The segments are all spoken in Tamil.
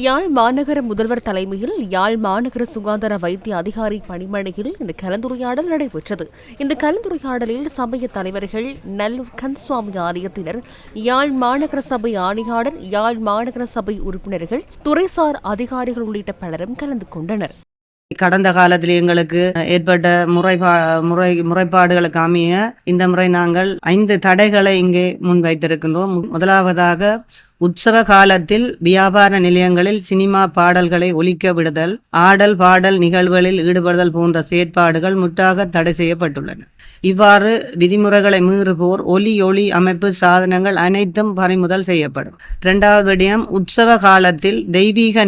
யாழ் மாநகர முதல்வர் தலைமையில் யாழ் மாநகர சுகாதார வைத்திய அதிகாரி பணிமனையில் இந்த கலந்துரையாடல் நடைபெற்றது. இந்த கலந்துரையாடலில் சமய தலைவர்கள், நல்லூர் கந்தசுவாமி ஆலயத்தினர், யாழ் மாநகர சபை ஆணையாளர், யாழ் மாநகர சபை உறுப்பினர்கள், துறைசார் அதிகாரிகள் உள்ளிட்ட பலரும் கலந்து கொண்டனர். கடந்த காலத்தில் எங்களுக்கு ஏற்பட்ட முறைப்பாடுகளுக்கு அமைய இந்த முறை நாங்கள் 5 தடைகளை இங்கே முன்வைத்திருக்கின்றோம். முதலாவதாக, உற்சவ காலத்தில் வியாபார நிலையங்களில் சினிமா பாடல்களை ஒலிக்க விடுதல், ஆடல் பாடல் நிகழ்வுகளில் ஈடுபடுதல் போன்ற செயற்பாடுகள் முற்றாக தடை செய்யப்பட்டுள்ளன. இவ்வாறு விதிமுறைகளை மீறுவோர் ஒலி அமைப்பு சாதனங்கள் அனைத்தும் பறிமுதல் செய்யப்படும். 2வது விடயம், உற்சவ காலத்தில் தெய்வீக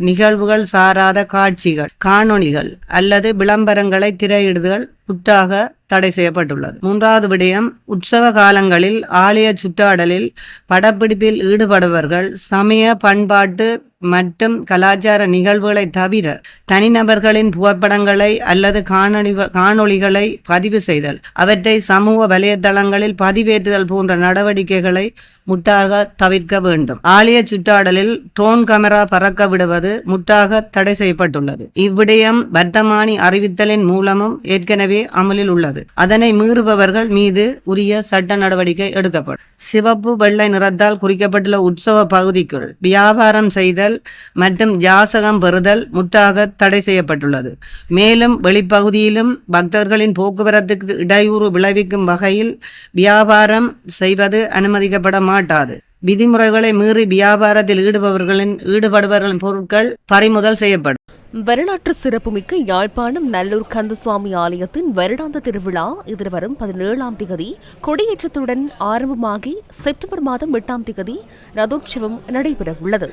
நிகழ்வுகள் சாராத காட்சிகள், காணொளிகள் அல்லது விளம்பரங்களை திரையிடுதல் முற்றாக தடை செய்யப்பட்டுள்ளது. 3வது விடயம், உற்சவ காலங்களில் ஆலய சுற்றாடலில் படப்பிடிப்பில் ஈடுபடுபவர்கள் சமய பண்பாட்டு மற்றும் கலாச்சார நிகழ்வுகளை தவிர தனிநபர்களின் புகைப்படங்களை அல்லது காணொளிகளை பதிவு செய்தல், அவற்றை சமூக வலைதளங்களில் பதிவேற்றுதல் போன்ற நடவடிக்கைகளை முற்றாக தவிர்க்க வேண்டும். ஆலய சுற்றாடலில் ட்ரோன் கேமரா பறக்க விடுவது முற்றாக தடை செய்யப்பட்டுள்ளது. இவ்விடயம் வர்த்தமானி அறிவித்தலின் மூலமும் ஏற்கனவே அமலில் உள்ளது. அதனை மீறுபவர்கள் மீது உரிய சட்ட நடவடிக்கை எடுக்கப்படும். சிவப்பு வெள்ளை நிறத்தால் குறிக்கப்பட்டுள்ள உற்சவ பகுதிக்குள் வியாபாரம் செய்தல் மற்றும் ஜாசகம் பெறுதல் முற்றாக தடை செய்யப்பட்டுள்ளது. மேலும் வெளிப்பகுதியிலும் பக்தர்களின் போக்குவரத்துக்கு இடையூறு விளைவிக்கும் வகையில் வியாபாரம் செய்வது அனுமதிக்கப்பட மாட்டாது. விதிமுறைகளை மீறி வியாபாரத்தில் ஈடுபடுபவர்களின் பொருட்கள் பறிமுதல் செய்யப்படும். வரலாற்று சிறப்புமிக்க யாழ்ப்பாணம் நல்லூர் கந்தசுவாமி ஆலயத்தின் வருடாந்த திருவிழா எதிர்வரும் 17ஆம் திகதி கொடியேற்றத்துடன் ஆரம்பமாகி செப்டம்பர் மாதம் 8ஆம் திகதி ரதோற்சவம் நடைபெறவுள்ளது.